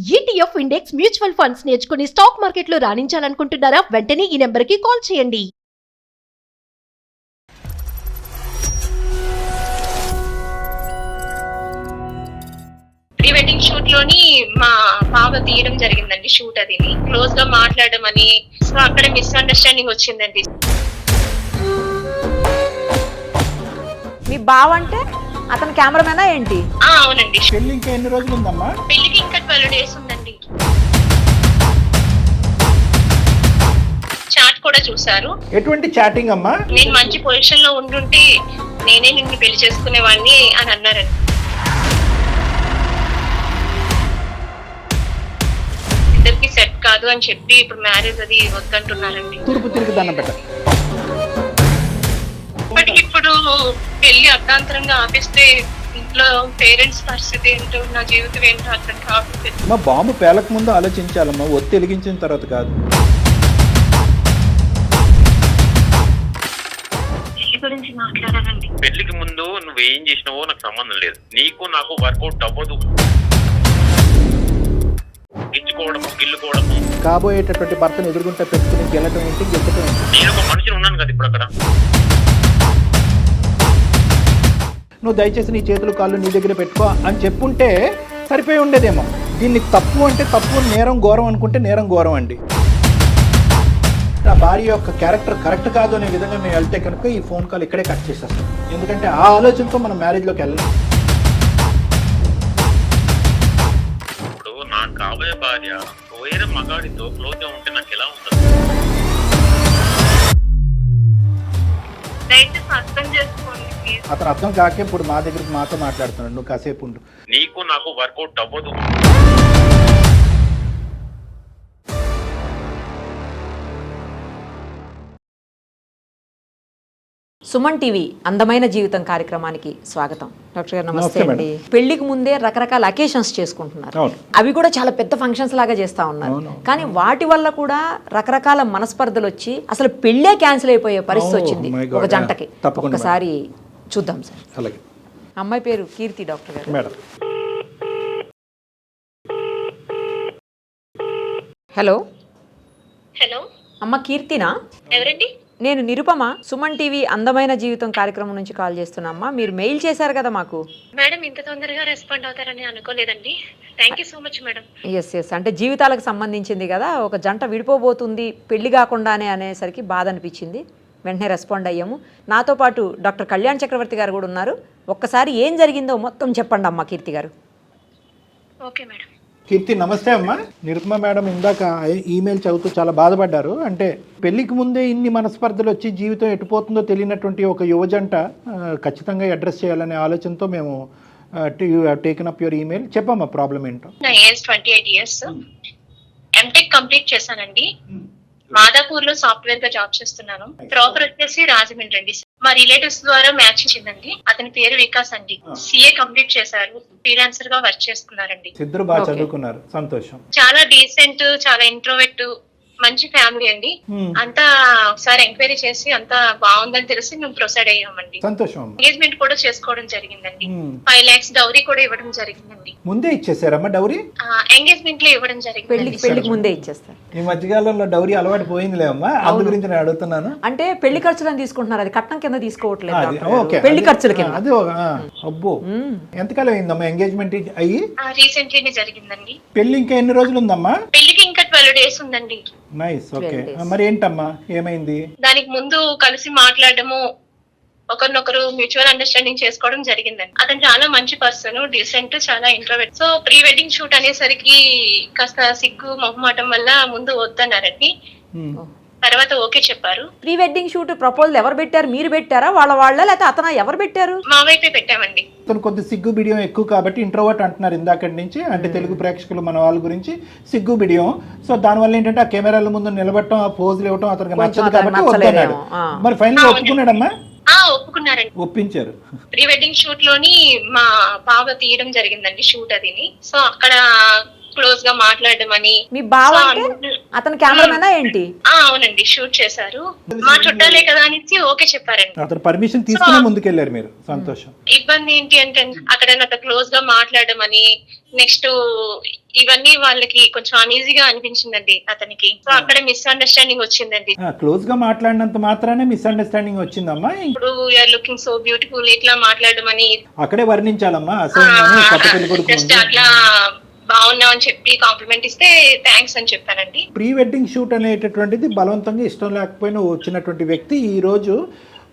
ETF index mutual funds నేర్చుకుని stock మార్కెట్లో రాణించాలనుకుంటున్నారా? వెంటనే ఈ నెంబర్కి కాల్ చేయండి. ప్రీ వెడ్డింగ్ షూట్ లోని మా బావ తీయడం జరిగిందండి. షూట్ అది క్లోజ్ గా మాట్లాడడం అని, సో అక్కడ మిస్అండర్స్టాండింగ్ వచ్చిందండి. మీ బావ అంటే అతను కెమెరామెనా ఏంటి? అవునండి. పెళ్లి ఇంకా ఎన్ని రోజులు ఉందమ్మా? పెళ్లికి ఇంకా 12 days ఉందండి. చాట్ కూడా చూసారు. ఎటువంటి చాటింగ్ అమ్మా? నేను మంచి పొజిషన్ లో ఉండుంటే నేనే నిన్ను పెళ్లి చేసుకునేవాడిని అని అన్నారండి. ఇద్దరికి సెట్ కాదు అని చెప్పి ఇప్పుడు మ్యారేజ్ అది వద్దంటున్నారండి. తూర్పు తిరిగి దండం పెట్ట. ఇప్పటికి ఇప్పుడు పెళ్లి అర్ధాంతరంగా ఆపిస్తే ఇంట్లో పేరెంట్స్ పరిస్థితి ఏంటో, నా జీవితం ఏంటో అర్థం కావట్లేదు. అమ్మా, బాంబు పేలక ముందు ఆలోచించాలమ్మా, ఒత్తి వెలిగించిన తర్వాత కాదు. పెళ్లి గురించి మాట్లాడాలండి. పెళ్లికి ముందు నువ్వేం చేసినావో నాకు సంబంధం లేదు. నీకు నాకు వర్కౌట్ అవ్వదు. ఇచ్చుకోవడము, గిల్లుకోవడము. కాబోయేటటువంటి భర్తను ఎదుర్కొంటే పెట్టుకుని గెలటం ఏంటి, గెలటం ఏంటి? నేను ఒక మనిషిని ఉన్నాను కదా ఇప్పుడు అక్కడ. నువ్వు దయచేసి నీ చేతులు కాళ్ళు నీ దగ్గర పెట్టుకో అని చెప్పుంటే సరిపోయి ఉండేదేమో. దీన్ని తప్పు అంటే తప్పు, నేరం ఘోరం అనుకుంటే నేరం ఘోరం అండి. నా భార్య యొక్క క్యారెక్టర్ కరెక్ట్ కాదు అనే విధంగా మేము వెళ్తే కనుక ఈ ఫోన్ కాల్ ఇక్కడే కట్ చేసేస్తాం. ఎందుకంటే ఆ ఆలోచనతో మనం మ్యారేజ్లోకి వెళ్ళాం. ఇప్పుడు నాకు కాబోయే భార్య వేరే మగాడితో క్లోజ్ గా ఉంటే నాకు ఎలా ఉంటుంది? దయచేసి అర్థం చేసుకోండి ప్లీజ్. అతను అర్థం కాకే ఇప్పుడు మా దగ్గరికి మాతో మాట్లాడుతున్నాడు. నువ్వు కాసేపు ఉండు. నీకు నాకు వర్కౌట్ అవ్వదు. సుమన్ టీవీ అందమైన జీవితం కార్యక్రమానికి స్వాగతం. డాక్టర్ గారు నమస్తే నమస్తే అండి. పెళ్లికి ముందే రకరకాల అకేషన్స్ చేసుకుంటున్నారు. అవును. అవి కూడా చాలా పెద్ద ఫంక్షన్స్ లాగా చేస్తా ఉన్నారు. అవును. కానీ వాటి వల్ల కూడా రకరకాల మనస్పర్ధలు వచ్చి అసలు పెళ్ళే క్యాన్సిల్ అయిపోయే పరిస్థితి వచ్చింది my God. ఒక జంటకి. తప్పకుండా ఒకసారి చూద్దాం సార్. అలాగే అమ్మాయి పేరు కీర్తి డాక్టర్ గారు. మేడం. హలో హలో అమ్మ కీర్తినా? ఎవరండి? నేను నిరుపమ, సుమన్ టీవీ అందమైన జీవితం కార్యక్రమం నుంచి కాల్ చేస్తున్నామ్మా. మీరు మెయిల్ చేశారు కదా మాకు. మేడం ఇంత తొందరగా రెస్పాండ్ అవుతారని అనుకోలేదండి. Thank you so much madam. Yes అంటే జీవితాలకు సంబంధించింది కదా, ఒక జంట విడిపోబోతుంది పెళ్లి కాకుండానే అనేసరికి బాధ అనిపించింది. వెంటనే రెస్పాండ్ అయ్యాము. నాతో పాటు డాక్టర్ కళ్యాణ్ చక్రవర్తి గారు కూడా ఉన్నారు. ఒక్కసారి ఏం జరిగిందో మొత్తం చెప్పండి అమ్మా కీర్తి గారు. Okay madam. కీర్తి నమస్తే అమ్మా. నిరుపమ మేడం ఇందాక ఈమెయిల్ చదువుతూ చాలా బాధపడ్డారు. అంటే పెళ్లికి ముందే ఇన్ని మనస్పర్ధలు వచ్చి జీవితం ఎటుపోతుందో తెలియనటువంటి ఒక యువజంట ఖచ్చితంగా అడ్రస్ చేయాలనే ఆలోచనతో మేము టేకెన్ అప్ యువర్ ఈమెయిల్. చెప్పమ్మా ప్రాబ్లం ఏంటో. నా ఏజ్ 28 years. ఎంటెక్ కంప్లీట్ చేశానండి. మాదాపూర్ లో సాఫ్ట్వేర్ గా జాబ్ చేస్తున్నాను. ప్రాపర్ వచ్చేసి రాజమండ్రి అండి. మా రిలేటివ్స్ ద్వారా మ్యాచ్ ఇచ్చిందండి. అతని పేరు వికాస్ అండి. సిఏ కంప్లీట్ చేశారు. ఫ్రీలాన్సర్ గా వర్క్ చేస్తున్నారండి. ఇద్దరు బాగా చదువుకున్నారు, సంతోషం. చాలా డీసెంట్, చాలా ఇంట్రోవర్ట్, మంచి ఫ్యామిలీ అండి. అంతా ఒకసారి ఎంక్వైరీ చేసి అంతా బాగుందని తెలిసి మేము ప్రొసీడ్ అయ్యామండి. సంతోషం. ఎంగేజ్మెంట్ కూడా చేసుకోవడం జరిగిందండి. 5 lakhs డౌరీ కూడా ఇవ్వడం జరిగిందండి. ముందే ఇచ్చేసారమ్మా డౌరీ? ఎంగేజ్మెంట్ లో ఇవ్వడం జరిగింది. పెళ్లికి ముందే ఇచ్చేస్తారు. ఈ మధ్యకాలంలో డౌరీ అలవాటు పోయిందిలే అమ్మా, అందు గురించి నేను అడుగుతున్నాను. అంటే పెళ్లి ఖర్చులను తీసుకుంటున్నారు, అది కట్నం కింద తీసుకోవట్లేదు అది డాక్టర్ గారు. ఓకే. పెళ్లి ఖర్చుల కింద. అది అబ్బో, ఎంతకాలం అయిందమ్మా ఎంగేజ్మెంట్ అయ్యి? రీసెంట్లీనే జరిగిందండి. పెళ్లి ఇంకా ఎన్ని రోజులు ఉందమ్మా? పెళ్లికి ఇంకా 12 days ఉందండి. నైస్. ఓకే, మరి ఏంటమ్మా ఏమైంది? దానికి ముందు కలిసి మాట్లాడడము, ఒకరినొకరు మ్యూచువల్ అండర్స్టాండింగ్ చేసుకోవడం జరిగిందండి. అతను చాలా మంచి పర్సన్, డీసెంట్, చాలా introvert. So pre wedding shoot అనేసరికి కాస్త సిగ్గు మొహమాటం వల్ల ముందు వద్దన్నారండి. తర్వాత ఓకే చెప్పారు. ప్రీ వెడ్డింగ్ షూట్ ప్రపోజల్ ఎవరు పెట్టారు? మీరు పెట్టారా, వాళ్ళ లేకపోతే అతను ఎవరు పెట్టారు? మా వైపే పెట్టామండి. అతను కొద్ది సిగ్గు బిడియం ఎక్కువ కాబట్టి ఇంట్రోవర్ట్ అంటున్నారు ఇందాకటి నుంచి. అంటే తెలుగు ప్రేక్షకులు మన వాళ్ళ గురించి సిగ్గు బిడియం. సో దానివల్ల ఏంటంటే ఆ కెమెరాల ముందు నిలబడటం, ఆ పోజులు ఇవ్వటం అతనికి నచ్చదు కాబట్టి వద్దన్నాడు. మరి ఫైనల్ ఒప్పుకున్నాడమ్మా? ఒప్పుకున్నారండి, ఒప్పించారు. ప్రీ వెడ్డింగ్ షూట్ లోని మా బావ తీయడం జరిగిందండి షూట్ అదిని. సో అక్కడ క్లోజ్ గా మాట్లాడడం అని. మీ బావ సో అంటే అందుకు- అతను కెమెరామెనా ఏంటి? అవునండి, షూట్ చేశారు. మా చుట్టాలే కదా అని ఓకే చెప్పారండి. అతను పర్మిషన్ తీసుకునే ముందుకెళ్ళారు మీరు, సంతోషం. ఇబ్బంది ఏంటి అంటే అక్కడ నాతో క్లోజ్ గా మాట్లాడడం అని, నెక్స్ట్ ఇవన్నీ వాళ్ళకి కొంచెం అనీజీగా అనిపించిందండి అతనికి. సో అక్కడ మిస్అండర్స్టాండింగ్ వచ్చిందండి. క్లోజ్ గా మాట్లాడినంత మాత్రానే మిస్అండర్స్టాండింగ్ వచ్చిందమ్మా. ఇప్పుడు యూఆర్ లుకింగ్ సో బ్యూటిఫుల్ ఇట్లా మాట్లాడడం అని అక్కడే వర్ణించాలమ్మా అసహ్యంగానే కొత్త పెళ్లి కొడుకు జస్ట్ ముందు. అట్లా బాగున్నావు అని చెప్పి కాంప్లిమెంట్ ఇస్తే థ్యాంక్స్ అని చెప్పానండి. ప్రీ వెడ్డింగ్ షూట్ అనేటటువంటిది బలవంతంగా ఇష్టం లేకపోయినా వచ్చినటువంటి వ్యక్తి ఈరోజు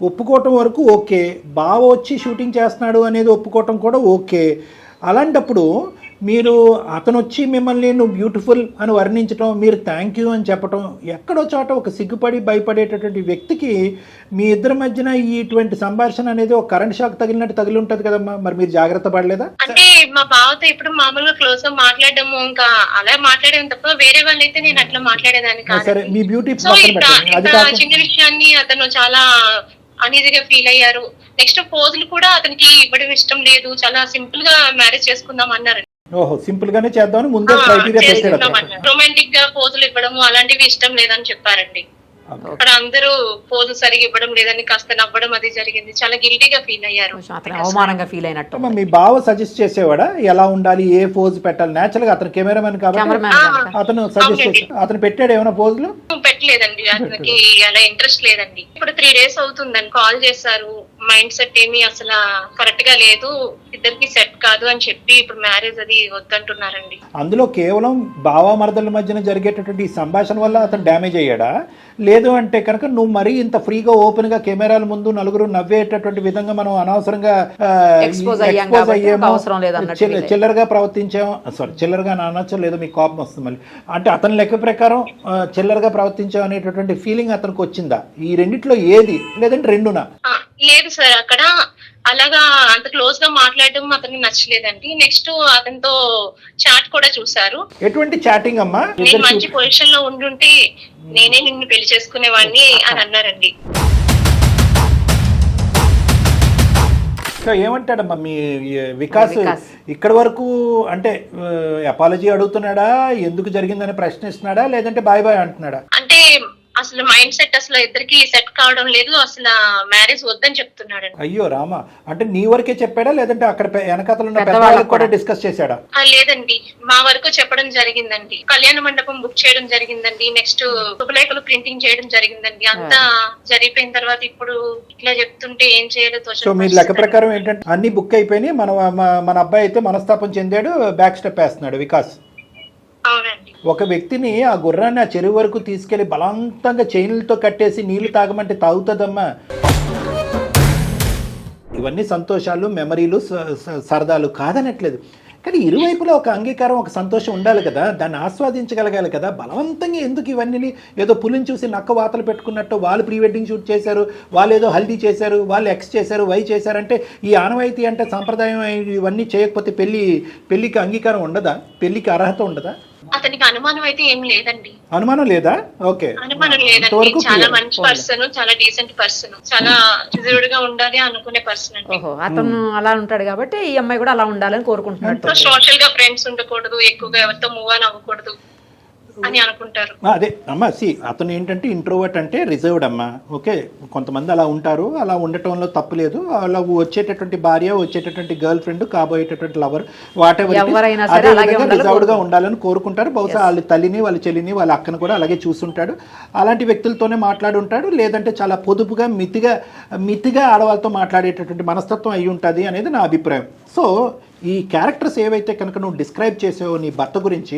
ఒప్పుకోవటం వరకు ఓకే, బావ వచ్చి షూటింగ్ చేస్తున్నాడు అనేది ఒప్పుకోవటం కూడా ఓకే. అలాంటప్పుడు మీరు అతను వచ్చి మిమ్మల్ని నువ్వు బ్యూటిఫుల్ అని వర్ణించడం, మీరు థ్యాంక్ యూ అని చెప్పడం, ఎక్కడో చోట ఒక సిగ్గుపడి భయపడేటటువంటి వ్యక్తికి మీ ఇద్దరి మధ్యన ఇటువంటి సంభాషణ అనేది ఒక కరెంట్ షాక్ తగిలినట్టు తగిలి ఉంటుంది కదమ్మా. మరి మీరు జాగ్రత్త పడలేదా? అంటే మా బావతో ఇప్పుడు మామూలుగా క్లోజ్ గా మాట్లాడము, ఇంకా అలా మాట్లాడడం తప్ప వేరే వాళ్ళైతే నేను అట్లా మాట్లాడేదాన్ని సరే, కాదు. మీ బ్యూటీ సో పక్కన ఇంత పెట్టండి. అది ఇంత కాకుండా చిన్న విషయాన్ని అతను చాలా అనీజీగా ఫీల్ అయ్యారు. నెక్స్ట్ పోజులు కూడా అతనికి ఇవ్వడం ఇష్టం లేదు, చాలా సింపుల్ గా మ్యారేజ్ చేసుకుందాం అన్నారు. ఓహో, సింపుల్ గానే చేద్దామని ముందే క్రైటీరియా పెట్టాడు అతను. రొమాంటిక్ గా పోజులు ఇవ్వడము అలాంటివి ఇష్టం లేదని చెప్పారండి. అక్కడ అందరూ పోజు సరిగా ఇవ్వడం లేదని కాస్త నవ్వడం అది జరిగింది. చాలా గిల్టీగా ఫీల్ అయ్యారు. అతను అవమానంగా ఫీల్ అయినట్టు. అమ్మా, మీ బావ సజెస్ట్ చేసేవాడా ఎలా ఉండాలి, ఏ పోజ్ పెట్టాలి? నేచురల్ గా అతను కెమెరామెన్ కాబట్టి కెమెరామెన్ అతను సజెస్ట్ చేసి అతను పెట్టాడు ఏమైనా పోజులు? పెట్టలేదండి, అతనికి అలా ఇంట్రెస్ట్ లేదండి. ఇప్పుడు 3 days అవుతుందని కాల్ చేశారు. మైండ్ సెట్ ఏమి అసలు కరెక్ట్ గా లేదు, ఇద్దరికి సెట్ కాదు అని చెప్పి ఇప్పుడు మ్యారేజ్ అది వద్దంటున్నారండి. అందులో కేవలం బావ మరదల మధ్యన జరిగేటటువంటి ఈ సంభాషణ వల్ల అతను డ్యామేజ్ అయ్యాడా? లేదు అంటే కనుక నువ్వు మరీ ఇంత ఫ్రీగా ఓపెన్ గా కెమెరాల ముందు నలుగురు నవ్వేటటువంటి విధంగా మనం అనవసరంగా Expose అయ్యాం కాబట్టి అవసరం లేదన్నట్టు feel చిల్లరగా ప్రవర్తించాము. సారీ, చిల్లరగా అనొచ్చో లేదో మీకు కోపం వస్తుంది మళ్ళీ. అంటే అతని లెక్క ప్రకారం చిల్లరగా ప్రవర్తించాం అనేటటువంటి ఫీలింగ్ అతనికి వచ్చిందా? ఈ రెండిట్లో ఏది, లేదంటే రెండునా? లేదు సార్, అక్కడ అలాగా అంత క్లోజ్ గా మాట్లాడడం అతనికి నచ్చలేదండి. నెక్స్ట్ అతనితో చాట్ కూడా చూసారు. ఎటువంటి చాటింగ్ అమ్మా? నేను మంచి పొజిషన్ లో ఉండుంటే నేనే నిన్ను పెళ్లి చేసుకునేవాడిని అని అన్నారండి. ఏమంటాడమ్మా మీ వికాస్? ఇక్కడ వరకు అంటే అపాలజీ అడుగుతున్నాడా, ఎందుకు జరిగిందని ప్రశ్నిస్తున్నాడా, లేదంటే బాయ్ బాయ్ అంటున్నాడా? అంటే అసలు మైండ్ సెట్ అసలు ఇద్దరికి సెట్ కావడం లేదు, అసలు మ్యారేజ్ వద్దని చెప్తున్నాడు. అయ్యో రామా, అంటే నీ వరకే చెప్పాడా, లేదంటే అక్కడ వెనకాతలు ఉన్న పెద్దవాళ్ళకి కూడా డిస్కస్ చేశాడా? లేదండి, మా వరకు చెప్పడం జరిగిందండి. కళ్యాణ మండపం బుక్ చేయడం జరిగిందండి. నెక్స్ట్ శుభలేఖలు ప్రింటింగ్ చేయడం జరిగిందండి. అంతా జరిగిపోయిన తర్వాత ఇప్పుడు ఇట్లా చెప్తుంటే ఏం చేయాలో సో తోచడం. మీ లెక్క ప్రకారం ఏంటంటే అన్ని బుక్ అయిపోయినాయి, మన అబ్బాయి అయితే మనస్తాపం చెందాడు, బ్యాక్ స్టెప్ వేస్తున్నాడు వికాస్. అవునండి. ఒక వ్యక్తిని ఆ గుర్రాన్ని ఆ చెరువు వరకు తీసుకెళ్లి బలవంతంగా చైన్లతో కట్టేసి నీళ్లు తాగమంటే తాగుతుందమ్మా. ఇవన్నీ సంతోషాలు, మెమరీలు, సరదాలు కాదనట్లేదు. కానీ ఇరువైపులా ఒక అంగీకారం, ఒక సంతోషం ఉండాలి కదా, దాన్ని ఆస్వాదించగలగాలి కదా. బలవంతంగా ఎందుకు ఇవన్నీ? ఏదో పులిని చూసి నక్క వాతలు పెట్టుకున్నట్టు వాళ్ళు ప్రీ వెడ్డింగ్ షూట్ చేశారు, వాళ్ళు ఏదో హల్దీ చేశారు, వాళ్ళు ఎక్స్ చేశారు, వై చేశారంటే ఈ ఆనవాయితీ అంటే సంప్రదాయం ఇవన్నీ చేయకపోతే పెళ్లికి అంగీకారం ఉండదా? పెళ్లికి అర్హత ఉండదా? అతనికి అనుమానం అయితే ఏం లేదండి. అనుమానం లేదా? ఓకే, అనుమానం లేదండి. చాలా మంచి పర్సన్, చాలా డీసెంట్ పర్సన్, చాలా రిజర్వ్డ్ గా ఉండాలి అనుకునే పర్సన్ అండి. ఓహో, అతను అలా ఉంటాడు కాబట్టి ఈ అమ్మాయి కూడా అలా ఉండాలని కోరుకుంటున్నట్టు. సోషల్ గా ఫ్రెండ్స్ ఉండకూడదు, ఎక్కువగా ఎవరితో మూవ్ ఆన్ అవ్వకూడదు అని అనుకుంటారు. అదే అమ్మా, అతను ఏంటంటే ఇంట్రోవర్ట్ అంటే రిజర్వ్డ్ అమ్మా. ఓకే, కొంతమంది అలా ఉంటారు, అలా ఉండటంలో తప్పు లేదు. అలా వచ్చేటటువంటి భార్య, వచ్చేటటువంటి గర్ల్ ఫ్రెండ్, కాబోయేటటువంటి లవర్, వాటెవర్ రిజర్వ్డ్ గా ఉండాలని కోరుకుంటారు. బహుశా వాళ్ళ తల్లిని, వాళ్ళ చెల్లిని, వాళ్ళ అక్కను కూడా అలాగే చూస్తుంటాడు. అలాంటి వ్యక్తులతోనే మాట్లాడుంటాడు. లేదంటే చాలా పొదుపుగా మితిగా ఆడవాళ్ళతో మాట్లాడేటటువంటి మనస్తత్వం అయి ఉంటుంది అనేది నా అభిప్రాయం. సో ఈ క్యారెక్టర్స్ ఏవైతే కనుక నువ్వు డిస్క్రైబ్ చేసావో నీ భర్త గురించి,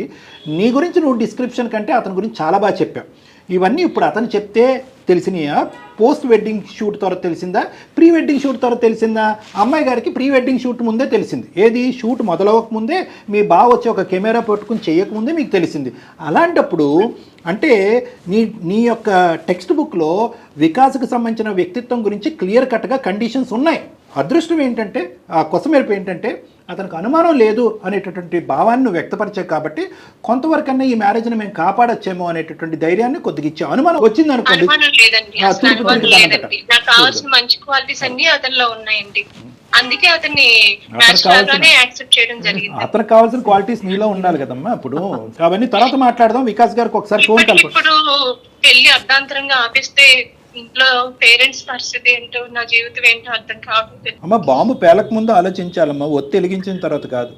నీ గురించి నువ్వు డిస్క్రిప్షన్ కంటే అతని గురించి చాలా బాగా చెప్పావు. ఇవన్నీ ఇప్పుడు అతను చెప్తే తెలిసినాయా? పోస్ట్ వెడ్డింగ్ షూట్ ద్వారా తెలిసిందా? ప్రీ వెడ్డింగ్ షూట్ ద్వారా తెలిసిందా? అమ్మాయి గారికి ప్రీ వెడ్డింగ్ షూట్ ముందే తెలిసింది. ఏది? షూట్ మొదలవక ముందే, మీ బావ వచ్చి ఒక కెమెరా పట్టుకుని చేయకముందే మీకు తెలిసింది. అలాంటప్పుడు అంటే నీ యొక్క టెక్స్ట్ బుక్లో వికాస్కి సంబంధించిన వ్యక్తిత్వం గురించి క్లియర్ కట్గా కండిషన్స్ ఉన్నాయి. అదృష్టం ఏంటంటే, ఆ కొసమెరుపు ఏంటంటే అతనికి అనుమానం లేదు అనేటటువంటి భావాన్ని నువ్వు వ్యక్తపరిచావు కాబట్టి కొంతవరకన్నా ఈ మ్యారేజ్ని మేము కాపాడొచ్చేమో అనేటటువంటి ధైర్యాన్ని కొద్దిగా ఇచ్చే. అనుమానం వచ్చింది అనుకోండి, అనుమానం లేదండి, అసలు అనుమానం లేదండి. నాకు కావాల్సిన మంచి క్వాలిటీస్ అన్ని అతనిలో ఉన్నాయండి. అందుకే అతన్ని అతనికి మ్యాచ్ కావాల్సిన- లాగానే యాక్సెప్ట్ చేయడం జరిగింది. అతనికి కావాల్సిన క్వాలిటీస్ నీలో ఉండాలి కదమ్మా. ఇప్పుడు అవన్నీ తర్వాత మాట్లాడదాం. వికాస్ గారికి ఒకసారి ఫోన్ కలపండి. ఇప్పుడు పెళ్లి అర్ధాంతరంగా ఆపిస్తే ఇంట్లో పేరెంట్స్ పరిస్థితి ఏంటో, నా జీవితం ఏంటో అర్థం కావట్లేదు. అమ్మ బాంబు పేలక ముందు ఆలోచించాలమ్మా, ఒత్తి వెలిగించిన తర్వాత కాదు.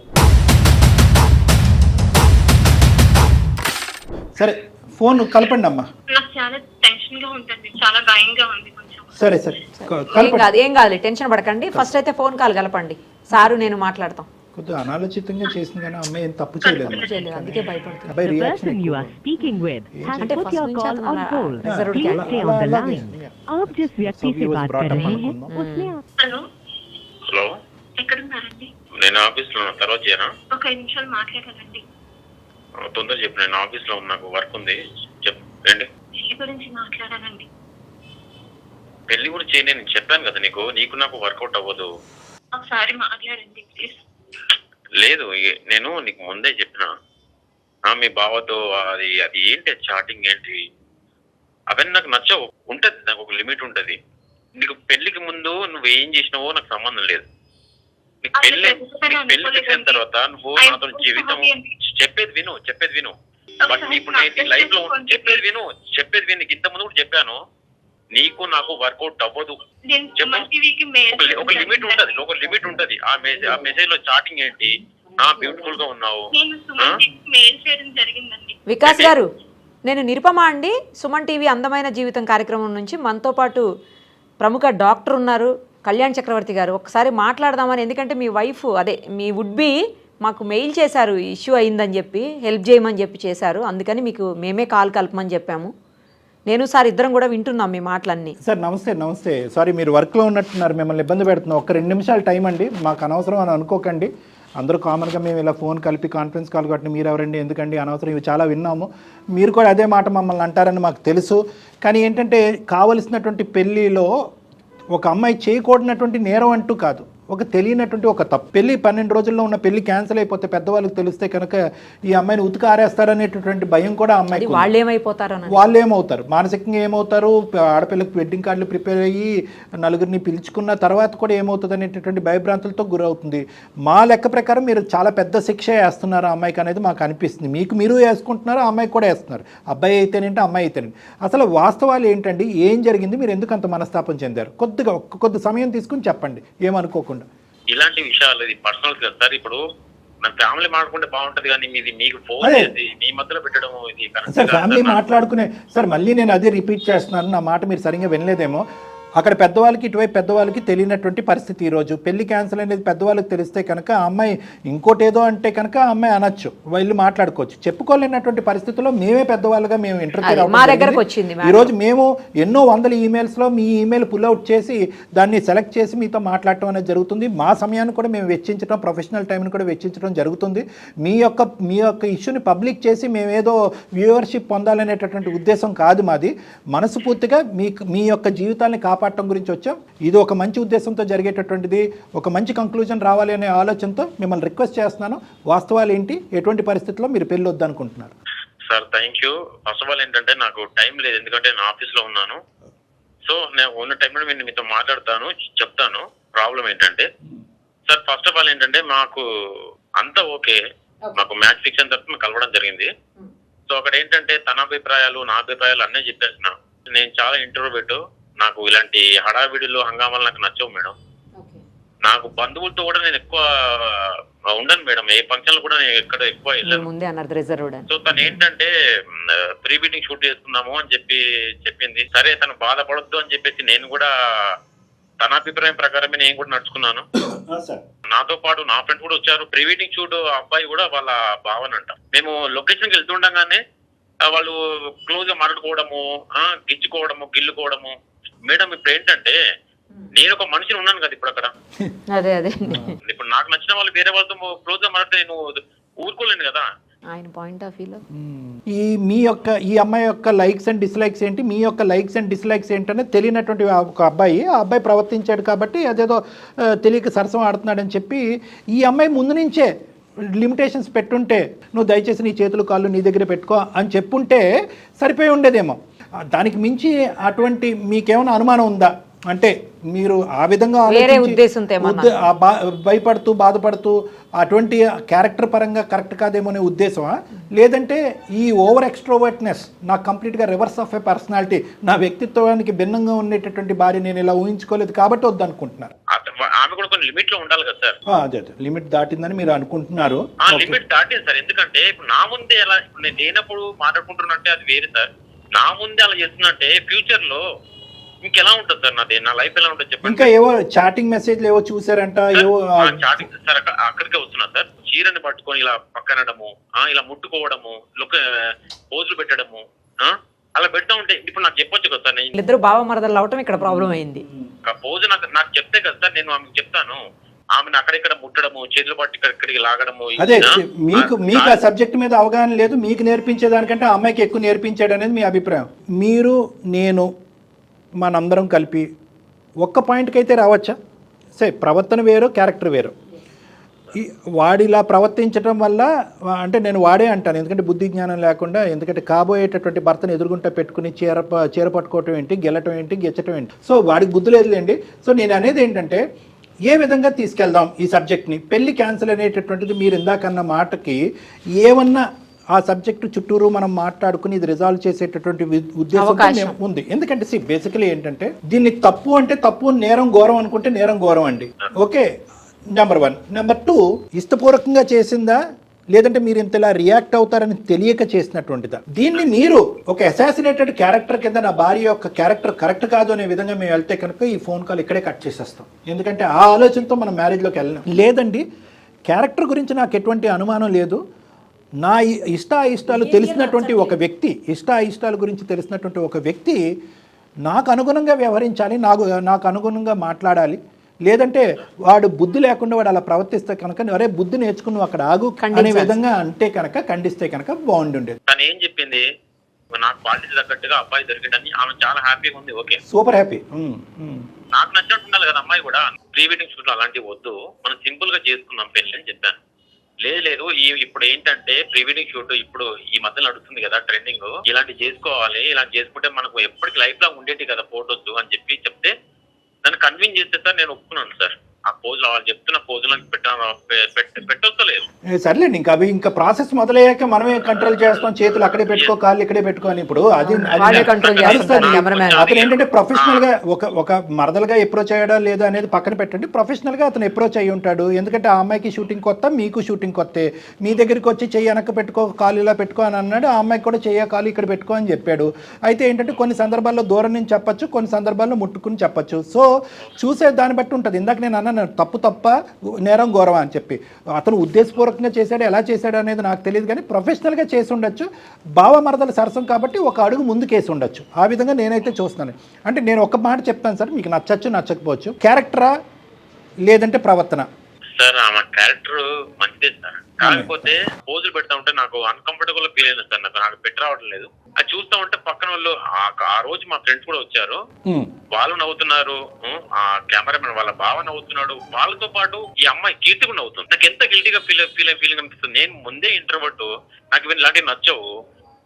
సరే ఫోన్ కలపండి అమ్మా. నాకు చాలా టెన్షన్ గా ఉంటుంది, చాలా భయంగా ఉంది కొంచెం. సరే సరే కలపండి. ఏం కాదు, టెన్షన్ పడకండి. ఫస్ట్ అయితే ఫోన్ కాల్ కలపండి. సారు నేను మాట్లాడతాం. కొద్దిగా అనాలోచితంగా చేసింది కానీ అమ్మాయి ఏం తప్పు చేయలేదు. అందుకే భయపడుతుంది. అబ్బాయి The reaction person you are speaking with has అంటే put ఫస్ట్ your నుంచి call అతను on అలా hold. reserved Please గా stay on the line. आप जिस व्यक्ति से बात कर रहे हैं उसने హలో, హలో, ఎక్కడున్నారండి? నేను ఆఫీస్ లో ఉన్నా, తర్వాత చేయనా? ఒక 5 నిమిషాలు మాట్లాడాలండి. తొందర చెప్పు, నేను ఆఫీస్ లో ఉన్నా, నాకు వర్క్ ఉంది. చెప్పండి. పెళ్లి గురించి మాట్లాడాలండి. పెళ్లి కూడా చేయని నేను చెప్పాను కదా నీకు నాకు వర్కౌట్ అవ్వదు. ఒకసారి మాట్లాడండి ప్లీజ్. లేదు, నేను నీకు ముందే చెప్పిన మీ బావతో అది అది ఏంటి చాటింగ్ ఏంటి అవన్నీ నాకు నచ్చవు. ఉంటది, నాకు ఒక లిమిట్ ఉంటది. నీకు పెళ్లికి ముందు నువ్వు ఏం చేసినావో నాకు సంబంధం లేదు. నీకు పెళ్లి ఫిక్స్ అయిన తర్వాత నువ్వు నాతో జీవితం చెప్పేది విను బట్ ఇప్పుడు నేను లైఫ్ లో చెప్పేది విను నీకు ఇంత ముందు కూడా చెప్పాను, నీకు నాకు వర్కౌట్ అవ్వదు. ఒక లిమిట్ ఉంటది. ఆ మెసేజ్ లో చాటింగ్ ఏంటి, బ్యూటిఫుల్ గా ఉన్నావు. వికాస్ గారు, నేను నిరుపమ అండి, సుమన్ టీవీ అందమైన జీవితం కార్యక్రమం నుంచి. మనతో పాటు ప్రముఖ డాక్టర్ ఉన్నారు, కళ్యాణ్ చక్రవర్తి గారు. ఒకసారి మాట్లాడదామని, ఎందుకంటే మీ వైఫ్ అదే మీ వుడ్ బి మాకు మెయిల్ చేశారు, ఇష్యూ అయిందని చెప్పి హెల్ప్ చేయమని చెప్పి చేశారు. అందుకని మీకు మేమే కాల్ కలపమని చెప్పాము. నేను సార్ ఇద్దరం కూడా వింటున్నాం మీ మాటలన్నీ. సార్ నమస్తే. సారీ, మీరు వర్క్లో ఉన్నట్టున్నారు, మిమ్మల్ని ఇబ్బంది పెడుతున్నాం. ఒక 2 నిమిషాలు టైం అండి, మాకు అనవసరం అని అనుకోకండి. అందరూ కామన్గా మేము ఇలా ఫోన్ కలిపి కాన్ఫరెన్స్ కాల్ కొట్టి మీరు ఎవరండి, ఎందుకండి అనవసరం, ఇవి చాలా విన్నాము. మీరు కూడా అదే మాట మమ్మల్ని అంటారని మాకు తెలుసు. కానీ ఏంటంటే కావలసినటువంటి పెళ్ళిలో ఒక అమ్మాయి చేయకూడనటువంటి నేరం అంటూ కాదు, ఒక తెలియనటువంటి ఒక తప్పు. పెళ్లి 12 రోజుల్లో ఉన్న పెళ్లి క్యాన్సిల్ అయిపోతే పెద్దవాళ్ళకి తెలిస్తే కనుక ఈ అమ్మాయిని ఉతికి ఆరేస్తారనేటటువంటి భయం కూడా అమ్మాయికి. వాళ్ళు ఏమవుతారు, మానసికంగా ఏమవుతారు, ఆడపిల్లకి వెడ్డింగ్ కార్డులు ప్రిపేర్ అయ్యి నలుగురిని పిలుచుకున్న తర్వాత కూడా ఏమవుతుంది అనేటటువంటి భయభ్రాంతులతో గురవుతుంది. మా లెక్క ప్రకారం మీరు చాలా పెద్ద శిక్ష వేస్తున్నారు ఆ అమ్మాయికి అనేది మాకు అనిపిస్తుంది. మీరు వేసుకుంటున్నారు, ఆ అమ్మాయికి కూడా వేస్తున్నారు. అబ్బాయి అయితేనేంటి, అమ్మాయి అయితేనేంటి. అసలు వాస్తవాలు ఏంటండి, ఏం జరిగింది, మీరు ఎందుకు అంత మనస్తాపం చెందారు? కొద్ది సమయం తీసుకుని చెప్పండి, ఏమనుకోకుండా. ఇలాంటి విషయాలు ఇది పర్సనల్ కదా సార్. ఇప్పుడు మన ఫ్యామిలీ మాట్లాడుకుంటే బాగుంటది, కానీ మీకు ఫోన్ చేసి మీ మధ్యలో పెట్టడం ఇది సార్ ఫ్యామిలీ మాట్లాడుకునే. సార్ మళ్ళీ నేను అదే రిపీట్ చేస్తున్నాను, నా మాట మీరు సరిగ్గా వినలేదేమో. అక్కడ పెద్దవాళ్ళకి, ఇటువైపు పెద్దవాళ్ళకి తెలియనటువంటి పరిస్థితి. ఈరోజు పెళ్లి క్యాన్సిల్ అనేది పెద్దవాళ్ళకి తెలిస్తే కనుక ఆ అమ్మాయి ఇంకోటి ఏదో అంటే కనుక ఆ అమ్మాయి అనొచ్చు, వీళ్ళు మాట్లాడుకోవచ్చు. చెప్పుకోలేనటువంటి పరిస్థితుల్లో మేమే పెద్దవాళ్ళుగా మేము ఇంటర్ఫియర్ అవ్వడం. ఈరోజు మేము ఎన్నో వందల ఈమెయిల్స్లో మీ ఈమెయిల్ పుల్అవుట్ చేసి దాన్ని సెలెక్ట్ చేసి మీతో మాట్లాడటం అనేది జరుగుతుంది. మా సమయాన్ని కూడా మేము వెచ్చించడం, ప్రొఫెషనల్ టైంని కూడా వెచ్చించడం జరుగుతుంది. మీ యొక్క ఇష్యూని పబ్లిక్ చేసి మేమేదో వ్యూవర్షిప్ పొందాలనేటటువంటి ఉద్దేశం కాదు మాది. మనస్ఫూర్తిగా మీ యొక్క జీవితాన్ని కాపాడటం గురించి వచ్చాం. ఇది ఒక మంచి ఉద్దేశంతో జరిగేటటువంటిది, ఒక మంచి కంక్లూజన్ రావాలి అనే ఆలోచనతో మిమ్మల్ని రిక్వెస్ట్ చేస్తున్నాను. వాస్తవాలు ఏంటి, ఎటువంటి పరిస్థితుల్లో మీరు పెళ్ళి వద్దనుకుంటున్నారు? Sir thank you. First of all ఏంటంటే నాకు టైం లేదు, ఎందుకంటే నేను ఆఫీస్ లో ఉన్నాను. సో నేను ఉన్న టైంలో నేను మీతో మాట్లాడతాను, చెప్తాను ప్రాబ్లం ఏంటంటే. సార్ ఫస్ట్ ఆఫ్ ఆల్ ఏంటంటే మాకు అంతా ఓకే, మాకు మ్యాచ్ ఫిక్స్ అయిన తర్వాత కలవడం జరిగింది. సో అక్కడ ఏంటంటే తన అభిప్రాయాలు, నా అభిప్రాయాలు అన్నీ చెప్పేసిన. నేను చాలా ఇంట్రోవర్ట్, నాకు ఇలాంటి హడావిడిలో హంగామాలు నాకు నచ్చవు మేడం. నాకు బంధువులతో కూడా నేను ఎక్కువ ఉండను మేడం, ఏ ఫంక్షన్ కూడా నేను ఎక్కడ ఎక్కువ వెళ్ళను. సో తను ఏంటంటే ప్రీ వెడ్డింగ్ షూట్ చేసుకుందాము అని చెప్పింది. సరే తను బాధపడొద్దు అని చెప్పేసి నేను కూడా తన అభిప్రాయం ప్రకారమే నేను కూడా నడుచుకున్నాను. నాతో పాటు నా ఫ్రెండ్స్ కూడా వచ్చారు. ప్రీ వెడ్డింగ్ షూట్ అబ్బాయి కూడా వాళ్ళ భావనంట. మేము లొకేషన్కి వెళ్తుండగానే వాళ్ళు క్లోజ్ గా మాట్లాడుకోవడము, గిచ్చుకోవడము, గిల్లుకోవడము. మేడం ఇప్పుడు ఏంటంటే నేను ఒక మనిషిని ఉన్నాను కదా ఇప్పుడు అక్కడ. అదే ఇప్పుడు నాకు నచ్చిన వాళ్ళు వేరే వాళ్ళతో క్లోజ్ గా మాట్లాడితే నేను ఊరుకోలేను కదా. ఆయన పాయింట్ ఆఫ్ వ్యూలో ఈ అమ్మాయి యొక్క లైక్స్ అండ్ డిస్లైక్స్ ఏంటి, మీ యొక్క లైక్స్ అండ్ డిస్లైక్స్ ఏంటనే తెలియనటువంటి ఒక అబ్బాయి ప్రవర్తించాడు కాబట్టి అదేదో తెలియక సరసం ఆడుతున్నాడని చెప్పి ఈ అమ్మాయి ముందు నుంచే లిమిటేషన్స్ పెట్టుంటే, నువ్వు దయచేసి నీ చేతులు కాళ్ళు నీ దగ్గర పెట్టుకో అని చెప్పుంటే సరిపోయి ఉండేదేమో. దానికి మించి అటువంటి మీకేమైనా అనుమానం ఉందా? అంటే మీరు ఆ విధంగా వేరే ఆలోచించి ఉద్దేశంతో ఏమన్నా? భయపడుతూ బాధపడుతూ అటువంటి క్యారెక్టర్ పరంగా కరెక్ట్ కాదేమో అనే ఉద్దేశమా, లేదంటే ఈ ఓవర్ ఎక్స్ట్రోవర్ట్నెస్ నాకు కంప్లీట్గా రివర్స్ ఆఫ్ ఏ పర్సనాలిటీ, నా వ్యక్తిత్వానికి భిన్నంగా ఉండేటటువంటి భార్య నేను ఇలా ఊహించుకోలేదు కాబట్టి వద్దనుకుంటున్నారు? ఆమె కూడా కొన్ని లిమిట్ లో ఉండాలి కదా సార్. అదే లిమిట్ దాటిందని మీరు అనుకుంటున్నారు. లిమిట్ దాటింది సార్. ఎందుకంటే ఇప్పుడు నా ముందే ఎలా, ఇప్పుడు నేను లేనప్పుడు మాట్లాడుకుంటున్నట్టే అది వేరు సార్. నా ముందే అలా చేస్తున్నట్టే ఫ్యూచర్ లో ఇంకెలా ఉంటుంది సార్ నాది, నా లైఫ్ ఎలా ఉంటుంది చెప్పండి. ఇంకా ఏవో చాటింగ్ మెసేజ్లు ఏవో చూసారంట, ఏవో చాటింగ్ సార్ అక్కడికే వస్తున్నా సార్. చీరని పట్టుకొని ఇలా పక్కనడము, ఇలా ముట్టుకోవడము, పోజులు పెట్టడము, అలా పెడతా ఉంటే ఇప్పుడు నాకు చెప్పొచ్చు కదా సార్. నేను ఇద్దరు బావ మరదలు అవటం ఇక్కడ ప్రాబ్లం అయింది. పోజు నాకు చెప్తే కదా సార్, నేను ఆమెకు చెప్తాను. ఆమెను అక్కడిక్కడ ముట్టడము, చేతులు పట్టి ఇక్కడికి లాగడము. అదే మీకు ఆ సబ్జెక్ట్ మీద అవగాహన లేదు, మీకు నేర్పించేదానికంటే ఆ అమ్మాయికి ఎక్కువ నేర్పించాడు అనేది మీ అభిప్రాయం. మీరు నేను మనందరం కలిపి ఒక్క పాయింట్కి అయితే రావచ్చా? సరే, ప్రవర్తన వేరు, క్యారెక్టర్ వేరు. వాడిలా ప్రవర్తించడం వల్ల, అంటే నేను వాడే అంటాను ఎందుకంటే బుద్ధి జ్ఞానం లేకుండా, ఎందుకంటే కాబోయేటటువంటి భర్తను ఎదురుగుంట పెట్టుకుని చీర పట్టుకోవటం ఏంటి, గెలటం ఏంటి, గెచ్చటం ఏంటి. సో వాడికి బుద్ధి లేదులేండి. సో నేను అనేది ఏంటంటే ఏ విధంగా తీసుకెళ్దాం ఈ సబ్జెక్ట్ని. పెళ్లి క్యాన్సిల్ అనేటటువంటిది మీరు ఇందాకన్న మాటకి ఏమన్నా ఆ సబ్జెక్టు చుట్టూరు మనం మాట్లాడుకుని ఇది రిజాల్వ్ చేసేటటువంటి ఉద్దేశం ఉంది. ఎందుకంటే బేసికలీ ఏంటంటే దీన్ని తప్పు అంటే తప్పు, నేరం ఘోరం అనుకుంటే నేరం ఘోరం అండి. Okay, number 1. నెంబర్ 2, ఇష్టపూర్వకంగా చేసిందా లేదంటే మీరు ఇంతలా రియాక్ట్ అవుతారని తెలియక చేసినటువంటిదా? దీన్ని మీరు ఒక అసాసినేటెడ్ క్యారెక్టర్ కింద నా భార్య యొక్క క్యారెక్టర్ కరెక్ట్ కాదు అనే విధంగా మేము వెళ్తే కనుక ఈ ఫోన్ కాల్ ఇక్కడే కట్ చేసేస్తాం. ఎందుకంటే ఆ ఆలోచనతో మనం మ్యారేజ్లోకి వెళ్ళాం. లేదండి, క్యారెక్టర్ గురించి నాకు ఎటువంటి అనుమానం లేదు, నా ఇష్టాలు తెలిసినటువంటి ఒక వ్యక్తి, ఇష్టాల గురించి తెలిసినటువంటి ఒక వ్యక్తి నాకు అనుగుణంగా వ్యవహరించాలి, నాకు అనుగుణంగా మాట్లాడాలి. లేదంటే వాడు బుద్ధి లేకుండా వాడు అలా ప్రవర్తిస్తే కనుక అరే బుద్ధి నేర్చుకుని అక్కడ ఆగు అనే విధంగా అంటే కనుక ఖండిస్తే కనుక బాగుండేది. తను ఏం చెప్పింది, నాకు క్వాలిటీ తగ్గట్టుగా అబ్బాయి దొరికిందని ఆమె చాలా హ్యాపీగా ఉంది. Okay, super happy. నాకు నచ్చినట్టు ఉండాలి కదా అమ్మాయి కూడా. ప్రీ వెడ్డింగ్ షూట్ అలాంటివి వద్దు, మనం సింపుల్ గా చేసుకుందాం పెళ్లి అని చెప్పాను. లేదు ఇప్పుడు ఏంటంటే ప్రీ వెడ్డింగ్ షూట్ ఇప్పుడు ఈ మధ్యలో నడుస్తుంది కదా ట్రెండింగ్, ఇలాంటి చేసుకోవాలి, ఇలాంటి చేసుకుంటే మనకు ఎప్పటికి లైఫ్ లాంగ్ ఉండేటి కదా ఫోటోస్ అని చెప్తే దాన్ని కన్విన్స్ చేస్తే సార్ నేను ఒప్పుకున్నాను సార్. ఆ పోజులు వాళ్ళు చెప్తున్న పోజులకు పెట్టలేదు. సర్లేండి, ఇంకా ప్రాసెస్ మొదలయ్యాక మనమే కంట్రోల్ చేస్తాం, చేతులు అక్కడే పెట్టుకో, కాళ్ళు ఇక్కడే పెట్టుకోని. ఇప్పుడు అది అతను ఏంటంటే ప్రొఫెషనల్ గా ఒక మరదలుగా అప్రోచ్ అయ్యాడా లేదా అనేది పక్కన పెట్టండి. ప్రొఫెషనల్ గా అతను అప్రోచ్ అయ్యి ఉంటాడు. ఎందుకంటే ఆ అమ్మాయికి షూటింగ్ కొత్త, మీకు షూటింగ్ కొత్త. మీ దగ్గరికి వచ్చి చెయ్యి వెనక్కి పెట్టుకో, కాలు ఇలా పెట్టుకో అని అన్నాడు. ఆ అమ్మాయికి కూడా చెయ్య కాలు ఇక్కడ పెట్టుకో అని చెప్పాడు. అయితే ఏంటంటే కొన్ని సందర్భాల్లో దూరం నుంచి చెప్పచ్చు, కొన్ని సందర్భాల్లో ముట్టుకుని చెప్పచ్చు. సో చూసే దాన్ని బట్టి ఉంటుంది. ఇందాక నేను అన్నాను తప్ప నేరం ఘోరమా అని చెప్పి. అతను ఉద్దేశపూర్వకంగా చేశాడు, ఎలా చేశాడు అనేది నాకు తెలియదు, కానీ ప్రొఫెషనల్గా చేసి ఉండొచ్చు. బావ మరదల సరసం కాబట్టి ఒక అడుగు ముందుకేసి ఉండొచ్చు. ఆ విధంగా నేనైతే చూస్తున్నాను. అంటే నేను ఒక మాట చెప్తాను సార్, మీకు నచ్చచ్చు నచ్చకపోవచ్చు. క్యారెక్టరా లేదంటే ప్రవర్తన? సార్ ఆమె క్యారెక్టర్ మంచిదే సార్, కాకపోతే పోజులు పెడతా ఉంటే నాకు అన్కంఫర్టబుల్ ఫీల్ అయింది సార్. నాకు పెట్టి రావడం లేదు. అది చూస్తా ఉంటే పక్కన వాళ్ళు ఆ రోజు మా ఫ్రెండ్స్ కూడా వచ్చారు, వాళ్ళు నవ్వుతున్నారు, ఆ కెమెరామెన్ వాళ్ళ బావ నవ్వుతున్నాడు, వాళ్ళతో పాటు ఈ అమ్మాయి కీర్తి కూడా నవ్వుతుంది. నాకు ఎంత గిల్టీగా ఫీలింగ్ అనిపిస్తుంది. నేను ముందే ఇంట్రోవర్ట్, నాకు ఇలాంటివి నచ్చవు.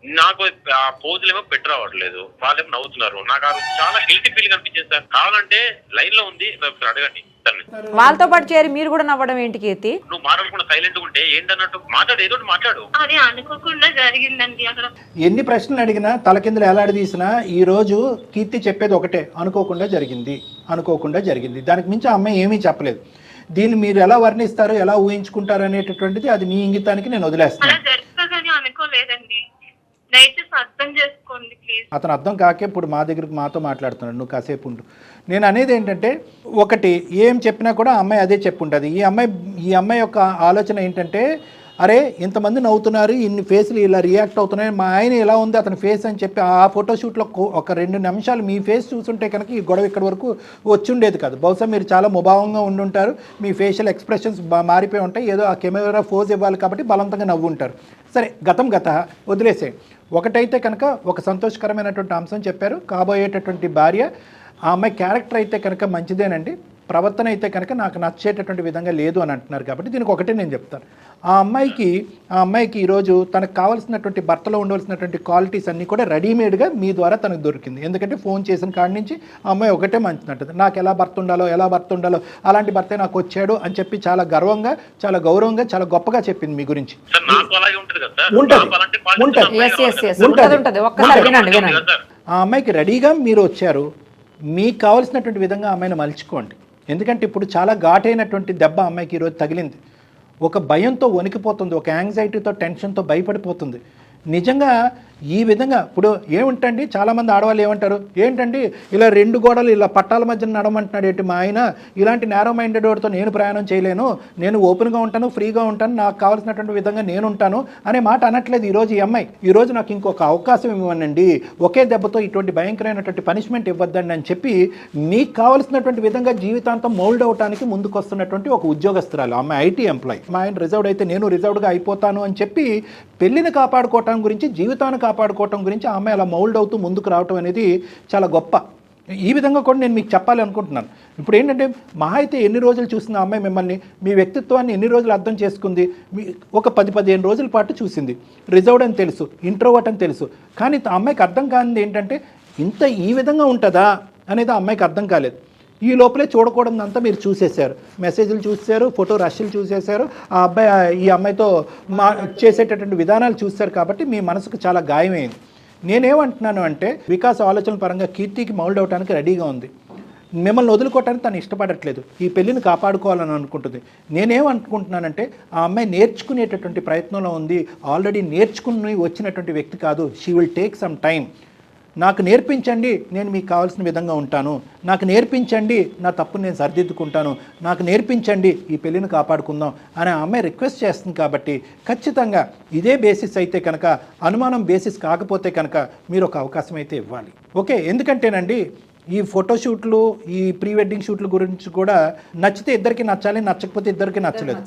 నాకు ఆ పోజులు ఏమో పెట్టి రావట్లేదు, వాళ్ళేమో నవ్వుతున్నారు. నాకు ఆ చాలా గిల్టీ ఫీలింగ్ అనిపించింది సార్. కావాలంటే లైన్ లో ఉంది, అడగండి. వాళ్ళతో పాటు చేరి మీరు కూడా నవ్వడం ఏంటి కీర్తి? నువ్వు మాట్లాడకుండా సైలెంట్ ఉంటే ఏంటన్నట్టు మాట్లాడు, ఏదో మాట్లాడు. అది అనుకోకుండా జరిగిందండి. అక్కడ ఎన్ని ప్రశ్నలు అడిగినా తలకిందులు ఎలాడదీసినా ఈ రోజు కీర్తి చెప్పేది ఒకటే, అనుకోకుండా జరిగింది. దానికి మించి ఆ అమ్మాయి ఏమీ చెప్పలేదు. దీన్ని మీరు ఎలా వర్ణిస్తారు, ఎలా ఊహించుకుంటారు అనేటటువంటిది అది మీ ఇంగితానికి నేను వదిలేస్తాను. అనుకోలేదండి, దయచేసి అర్థం చేసుకోండి ప్లీజ్. అతను అర్థం కాకే ఇప్పుడు మాతో మాట్లాడుతున్నాడు. నువ్వు కాసేపు ఉండు. నేను అనేది ఏంటంటే, ఒకటి ఏం చెప్పినా కూడా అమ్మాయి అదే చెప్పుంటుంది. ఈ అమ్మాయి యొక్క ఆలోచన ఏంటంటే, అరే ఇంతమంది నవ్వుతున్నారు, ఇన్ని ఫేస్లు ఇలా రియాక్ట్ అవుతున్నాయి, మా ఆయన ఎలా ఉంది అతని ఫేస్ అని చెప్పి ఆ ఫోటోషూట్లో ఒక 2 నిమిషాలు మీ ఫేస్ చూసుంటే కనుక ఈ గొడవ ఇక్కడి వరకు వచ్చి ఉండేది కాదు. బహుశా మీరు చాలా ముభావంగా ఉండుంటారు, మీ ఫేషియల్ ఎక్స్ప్రెషన్స్ మారిపోయి ఉంటాయి, ఏదో ఆ కెమెరా ఫోజ్ ఇవ్వాలి కాబట్టి బలవంతంగా నవ్వు ఉంటారు. సరే, గతం వదిలేసే. ఒకటైతే కనుక ఒక సంతోషకరమైనటువంటి అంశం చెప్పారు, కాబోయేటటువంటి భార్య ఆ అమ్మాయి క్యారెక్టర్ అయితే కనుక మంచిదేనండి. ప్రవర్తన అయితే కనుక నాకు నచ్చేటటువంటి విధంగా లేదు అని అంటున్నారు కాబట్టి దీనికి ఒకటే నేను చెప్తాను. ఆ అమ్మాయికి ఈరోజు తనకు కావాల్సినటువంటి భర్తలో ఉండవలసినటువంటి క్వాలిటీస్ అన్నీ కూడా రెడీమేడ్గా మీ ద్వారా తనకు దొరికింది. ఎందుకంటే ఫోన్ చేసిన కాడి నుంచి ఆ అమ్మాయి ఒకటే మంచినట్టు నాకు ఎలా భర్త ఉండాలో అలాంటి భర్తే నాకు వచ్చాడు అని చెప్పి చాలా గర్వంగా, చాలా గౌరవంగా, చాలా గొప్పగా చెప్పింది మీ గురించి. ఆ అమ్మాయికి రెడీగా మీరు వచ్చారు, మీకు కావాల్సినటువంటి విధంగా అమ్మాయిని మలుచుకోండి. ఎందుకంటే ఇప్పుడు చాలా ఘాటైనటువంటి దెబ్బ అమ్మాయికి ఈరోజు తగిలింది. ఒక భయంతో వణికిపోతుంది, ఒక యాంగ్జైటీతో, టెన్షన్తో భయపడిపోతుంది. నిజంగా ఈ విధంగా ఇప్పుడు ఏముంటండి, చాలామంది ఆడవాళ్ళు ఏమంటారు, ఏంటండి ఇలా 2 గోడలు ఇలా పట్టాల మధ్య నడమంటున్నాడు ఏంటి మా ఆయన, ఇలాంటి నేరో మైండెడ్ వాడితో నేను ప్రయాణం చేయలేను, నేను ఓపెన్గా ఉంటాను, ఫ్రీగా ఉంటాను, నాకు కావాల్సినటువంటి విధంగా నేను ఉంటాను అనే మాట అనట్లేదు ఈరోజు ఈ అమ్మాయి. ఈరోజు నాకు ఇంకొక అవకాశం ఇవ్వనండి, ఒకే దెబ్బతో ఇటువంటి భయంకరమైనటువంటి పనిష్మెంట్ ఇవ్వద్దండి అని చెప్పి మీకు కావాల్సినటువంటి విధంగా జీవితాంతం మౌల్డ్ అవడానికి ముందుకు వస్తున్నటువంటి ఒక ఉద్యోగస్తురాలు అమ్మాయి, ఐటీ ఎంప్లాయీ. మా ఆయన రిజర్వ్డ్ అయితే నేను రిజర్వ్డ్గా అయిపోతాను అని చెప్పి పెళ్లిని కాపాడుకోవటం గురించి, జీవితాన్ని కాపాడుకోవటం గురించి ఆ అమ్మాయి అలా మౌల్డ్ అవుతూ ముందుకు రావటం అనేది చాలా గొప్ప. ఈ విధంగా కూడా నేను మీకు చెప్పాలి అనుకుంటున్నాను. ఇప్పుడు ఏంటంటే మహా అయితే ఎన్ని రోజులు చూసింది ఆ అమ్మాయి మిమ్మల్ని, మీ వ్యక్తిత్వాన్ని ఎన్ని రోజులు అర్థం చేసుకుంది, ఒక 10-15 రోజుల పాటు చూసింది. రిజర్వ్డ్ అని తెలుసు, ఇంట్రోవర్ట్ అని తెలుసు, కానీ ఆ అమ్మాయికి అర్థం కానిది ఏంటంటే ఈ విధంగా ఉంటుందా అనేది ఆ అమ్మాయికి అర్థం కాలేదు. ఈ లోపలే చూడకూడదంతా మీరు చూసేశారు, మెసేజ్లు చూసేశారు, ఫోటో రష్లు చూసేశారు, ఆ అబ్బాయి ఈ అమ్మాయితో చేసేటటువంటి విధానాలు చూశారు కాబట్టి మీ మనసుకు చాలా గాయమైంది. నేనేమంటున్నాను అంటే వికాస్ ఆలోచన పరంగా కీర్తికి మౌల్డ్ అవడానికి రెడీగా ఉంది, మిమ్మల్ని వదులుకోవటానికి తను ఇష్టపడట్లేదు, ఈ పెళ్లిని కాపాడుకోవాలని అనుకుంటుంది. నేనేమనుకుంటున్నానంటే ఆ అమ్మాయి నేర్చుకునేటటువంటి ప్రయత్నంలో ఉంది, ఆల్రెడీ నేర్చుకుని వచ్చినటువంటి వ్యక్తి కాదు. She will take some time. నాకు నేర్పించండి, నేను మీకు కావాల్సిన విధంగా ఉంటాను, నాకు నేర్పించండి, నా తప్పును నేను సరిదిద్దుకుంటాను, నాకు నేర్పించండి, ఈ పెళ్లిని కాపాడుకుందాం అని ఆ అమ్మాయి రిక్వెస్ట్ చేస్తుంది. కాబట్టి ఖచ్చితంగా ఇదే బేసిస్ అయితే కనుక, అనుమానం బేసిస్ కాకపోతే కనుక మీరు ఒక అవకాశం అయితే ఇవ్వాలి. ఓకే, ఎందుకంటేనండి ఈ ఫోటోషూట్లు, ఈ ప్రీ వెడ్డింగ్ షూట్ల గురించి కూడా నచ్చితే ఇద్దరికి నచ్చాలి, నచ్చకపోతే ఇద్దరికి నచ్చలేదు.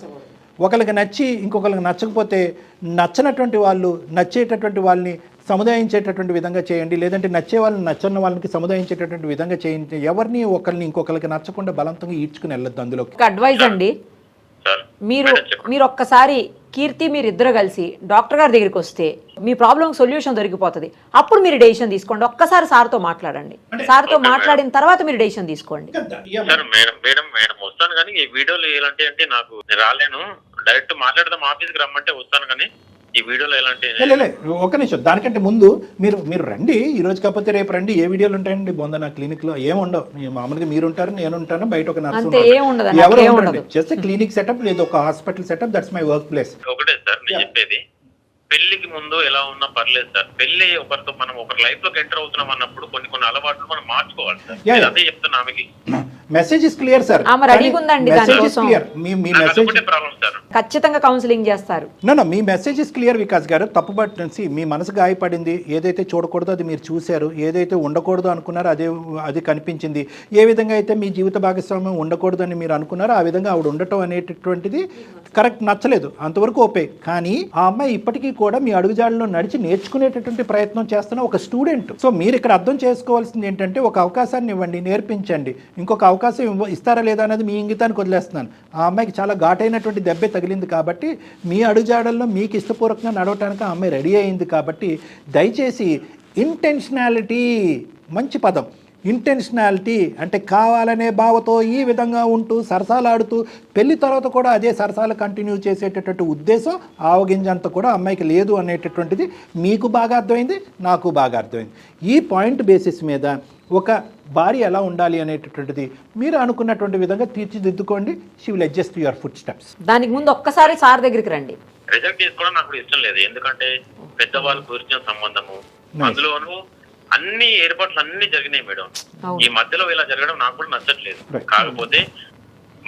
ఒకరికి నచ్చి ఇంకొకరికి నచ్చకపోతే నచ్చనటువంటి వాళ్ళు నచ్చేటటువంటి వాళ్ళని సముదాయించేటటువంటి విధంగా చేయండి, లేదంటే నచ్చే వాళ్ళని నచ్చని వాళ్ళకి సముదాయించేటటువంటి విధంగా చేయండి. ఎవరిని ఒకరిని ఇంకొకరికి నచ్చకుండా బలవంతంగా ఈడ్చుకుని వెళ్ళొద్దు. అందులో అడ్వైజ్ అండి, మీరు ఒక్కసారి కీర్తి మీరిద్దరు కలిసి డాక్టర్ గారి దగ్గరికి వస్తే మీ ప్రాబ్లం సొల్యూషన్ దొరికిపోతుంది. అప్పుడు మీరు డెసిషన్ తీసుకోండి. ఒక్కసారి సార్తో మాట్లాడండి, సార్తో మాట్లాడిన తర్వాత మీరు డెసిషన్ తీసుకోండి. మేడం వస్తాను కానీ ఈ వీడియోలో ఎలాంటి అంటే నాకు రాలేను, డైరెక్ట్ మాట్లాడదాం, ఆఫీస్కి రమ్మంటే వస్తాను కానీ ఈ వీడియోలో ఎలాంటి ఒక నిమిషం, దానికంటే ముందు మీరు రండి, ఈ రోజు కాకపోతే రేపు రండి. ఏ వీడియోలు ఉంటాయండి బొందన క్లినిక్ లో? ఏముండవు, మామూలుగా మీరు ఉంటారు, నేను ఉంటాను, బయట ఒక నర్సు ఎవరు ఉండదు. జస్ట్ క్లినిక్ సెటప్ లేదు, ఒక hospital setup, that's my work place. ఒకటే సార్ నేను చెప్పేది, పెళ్లికి ముందు ఎలా ఉన్నా పర్లేదు సార్, పెళ్లి ఒకరితో మనం ఒకరి లైఫ్ లోకి ఎంటర్ అవుతున్నాం అన్నప్పుడు కొన్ని అలవాట్లు మనం మార్చుకోవాలి సార్. అదే చెప్తున్నా ఆమెకి. మెసేజ్ ఇస్ క్లియర్ సార్, ఖచ్చితంగా కౌన్సిలింగ్ చేస్తారు. మీ మెసేజ్ ఇస్ క్లియర్ వికాస్ గారు. తప్పుబట్టి మీ మనసు గాయపడింది, ఏదైతే చూడకూడదో అది మీరు చూశారు, ఏదైతే ఉండకూడదు అనుకున్నారో అది కనిపించింది, ఏ విధంగా అయితే మీ జీవిత భాగస్వామ్యం ఉండకూడదు అని మీరు అనుకున్నారో ఆ విధంగా ఆవిడ ఉండటం అనేటటువంటిది కరెక్ట్, నచ్చలేదు, అంతవరకు ఓపే. కానీ ఆ అమ్మాయి ఇప్పటికీ కూడా మీ అడుగుజాడలో నడిచి నేర్చుకునేటటువంటి ప్రయత్నం చేస్తున్న ఒక స్టూడెంట్. సో మీరు ఇక్కడ అర్థం చేసుకోవాల్సింది ఏంటంటే ఒక అవకాశాన్ని ఇవ్వండి, నేర్పించండి. ఇంకొక అవకాశం ఇస్తారా లేదా అనేది మీ ఇంగితానికి వదిలేస్తున్నాను. ఆ అమ్మాయికి చాలా ఘాటైనటువంటి దెబ్బే తగిలింది కాబట్టి మీ అడుగుజాడల్లో మీకు ఇష్టపూర్వకంగా నడవటానికి ఆ అమ్మాయి రెడీ అయింది. కాబట్టి దయచేసి ఇంటెన్షనాలిటీ, మంచి పదం, ఇంటెన్షనాలిటీ అంటే కావాలనే భావతో ఈ విధంగా ఉంటూ సరసాలాడుతూ పెళ్లి తర్వాత కూడా అదే సరసాలు కంటిన్యూ చేసేటటువంటి ఉద్దేశం ఆవగింజంత కూడా అమ్మాయికి లేదు అనేటటువంటిది మీకు బాగా అర్థమైంది, నాకు బాగా అర్థమైంది. ఈ పాయింట్ బేసిస్ మీద ఒక భార్య ఎలా ఉండాలి అనేటటువంటిది మీరు అనుకున్నటువంటి విధంగా తీర్చిదిద్దుకోండి. She will adjust your footsteps. దానికి ముందు ఒక్కసారి సార్ దగ్గరికి రండి. రిజెక్ట్ చేసుకోవడం నాకు ఇష్టం లేదు, ఎందుకంటే పెద్దవాళ్ళు కూర్చున్న సంబంధము, అందులోనూ అన్ని ఏర్పాట్లు అన్ని జరిగినాయి మేడం. ఈ మధ్యలో ఇలా జరగడం నాకు కూడా నచ్చట్లేదు. కాకపోతే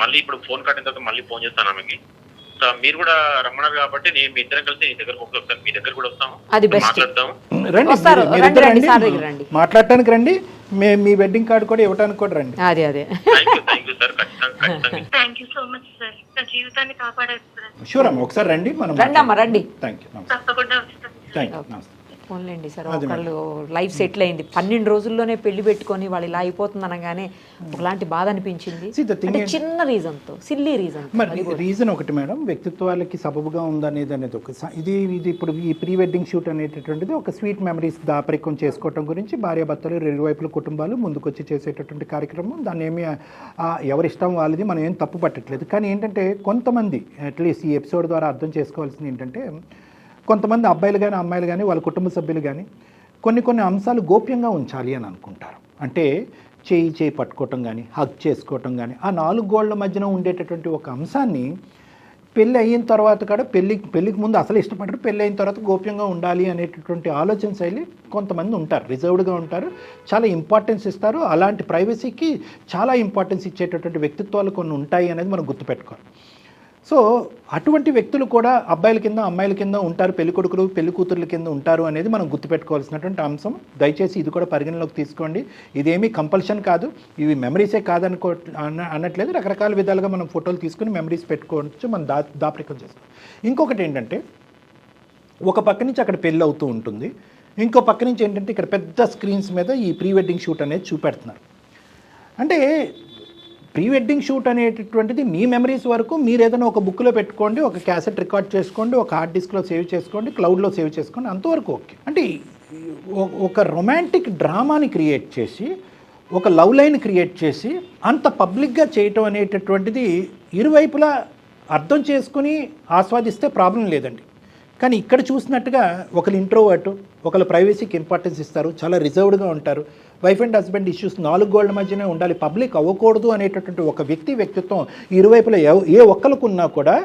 మళ్ళీ ఇప్పుడు ఫోన్ కట్టిన తర్వాత మళ్ళీ ఫోన్ చేస్తాను ఆమెకి. మీరు కూడా రమ్మన్నారు కాబట్టి నేను మీ ఇద్దరం కలిసి మీ దగ్గరకు ఒకసారి మీ దగ్గర కూడా వస్తాము, మాట్లాడతాము. మాట్లాడటానికి రండి, మీ వెడ్డింగ్ కార్డు కూడా ఇవ్వడానికి కూడా రండి. థ్యాంక్ యూ సార్, ఖచ్చితంగా. Thank you so much sir, నా జీవితాన్ని కాపాడారు సార్. షూర్ అమ్మ, ఒకసారి రండి, మనం రండి అమ్మ, రండి. థ్యాంక్ యూ, తప్పకుండా వస్తాను. థ్యాంక్ యూ, నమస్తే. పోన్లేండి సార్, ఒకళ్ళు లైఫ్ సెటిల్ అయింది, 12 రోజుల్లోనే పెళ్లి పెట్టుకొని వాళ్ళు ఇలా అయిపోతుంది అనగానే ఒకలాంటి బాధ అనిపించింది. See, the thing అంటే is- చిన్న రీజన్తో, సిల్లీ రీజన్. మరి రీజన్ ఒకటి మేడం, వ్యక్తిత్వాలకి సబబుగా ఉందనేది ఒక ఇది ఇప్పుడు ఈ ప్రీ వెడ్డింగ్ షూట్ అనేటటువంటిది ఒక స్వీట్ మెమరీస్ దాపరికం చేసుకోవటం గురించి భార్యాభర్తలు ఇరువైపుల కుటుంబాలు ముందుకొచ్చి చేసేటటువంటి కార్యక్రమం. దాన్ని ఏమి ఎవరి ఇష్టం వాళ్ళది, మనం ఏం తప్పు పట్టట్లేదు. కానీ ఏంటంటే కొంతమంది అట్లీస్ట్ ఈ ఎపిసోడ్ ద్వారా అర్థం చేసుకోవాల్సింది ఏంటంటే, కొంతమంది అబ్బాయిలు కానీ అమ్మాయిలు కానీ వాళ్ళ కుటుంబ సభ్యులు కానీ కొన్ని అంశాలు గోప్యంగా ఉంచాలి అని అనుకుంటారు. అంటే చేయి పట్టుకోవటం కానీ, హగ్ చేసుకోవటం కానీ, ఆ 4 గోళ్ల మధ్యన ఉండేటటువంటి ఒక అంశాన్ని పెళ్ళి అయిన తర్వాత కూడా పెళ్ళికి ముందు అసలు ఇష్టపడరు, పెళ్ళి అయిన తర్వాత గోప్యంగా ఉండాలి అనేటటువంటి ఆలోచన శైలి కొంతమంది ఉంటారు, రిజర్వ్డ్గా ఉంటారు, చాలా ఇంపార్టెన్స్ ఇస్తారు. అలాంటి ప్రైవసీకి చాలా ఇంపార్టెన్స్ ఇచ్చేటటువంటి వ్యక్తిత్వాలు కొన్ని ఉంటాయి అనేది మనం గుర్తుపెట్టుకోవాలి. సో అటువంటి వ్యక్తులు కూడా అబ్బాయిల కింద అమ్మాయిల కింద ఉంటారు, పెళ్లి కొడుకులు పెళ్లి కూతుర్ల కింద ఉంటారు అనేది మనం గుర్తుపెట్టుకోవాల్సినటువంటి అంశం. దయచేసి ఇది కూడా పరిగణలోకి తీసుకోండి. ఇదేమీ కంపల్షన్ కాదు, ఇవి మెమరీసే అనట్లేదు. రకరకాల విధాలుగా మనం ఫోటోలు తీసుకుని మెమరీస్ పెట్టుకోవచ్చు, మనం దాపరికం చేసుకోవచ్చు. ఇంకొకటి ఏంటంటే, ఒక పక్క నుంచి అక్కడ పెళ్ళి అవుతూ ఉంటుంది, ఇంకో పక్క నుంచి ఏంటంటే ఇక్కడ పెద్ద స్క్రీన్స్ మీద ఈ ప్రీ వెడ్డింగ్ షూట్ అనేది చూపెడుతున్నారు. అంటే ప్రీ వెడ్డింగ్ షూట్ అనేటటువంటిది మీ మెమరీస్ వరకు మీరు ఏదైనా ఒక బుక్లో పెట్టుకోండి, ఒక క్యాసెట్ రికార్డ్ చేసుకోండి, ఒక హార్డ్ డిస్క్లో సేవ్ చేసుకోండి, క్లౌడ్లో సేవ్ చేసుకోండి, అంతవరకు ఓకే. అంటే ఒక రొమాంటిక్ డ్రామాని క్రియేట్ చేసి, ఒక లవ్ లైన్ క్రియేట్ చేసి అంత పబ్లిక్గా చేయటం అనేటటువంటిది ఇరువైపులా అర్థం చేసుకుని ఆస్వాదిస్తే ప్రాబ్లం లేదండి. కానీ ఇక్కడ చూసినట్టుగా ఒకరు ఇంట్రోవర్టు, ఒకరు ప్రైవసీకి ఇంపార్టెన్స్ ఇస్తారు, చాలా రిజర్వ్డ్గా ఉంటారు. Wife and husband issues 4 Golla మధ్యనే ఉండాలి, పబ్లిక్ అవ్వకూడదు అనేటటువంటి ఒక వ్యక్తిత్వం ఇరువైపులా ఏ ఒక్కరికి ఉన్నా కూడా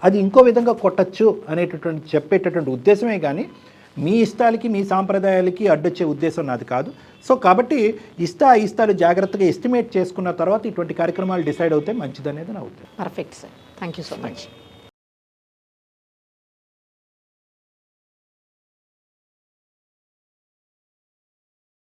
అది ఇంకో విధంగా కొట్టచ్చు అనేటటువంటి చెప్పేటటువంటి ఉద్దేశమే కానీ మీ ఇష్టాలకి మీ సాంప్రదాయాలకి అడ్డొచ్చే ఉద్దేశం నాది కాదు. సో కాబట్టి ఇష్టాలు జాగ్రత్తగా ఎస్టిమేట్ చేసుకున్న తర్వాత ఇటువంటి కార్యక్రమాలు డిసైడ్ అవుతే మంచిదనేది నా ఉద్దేశం. Perfect sir, thank you so much.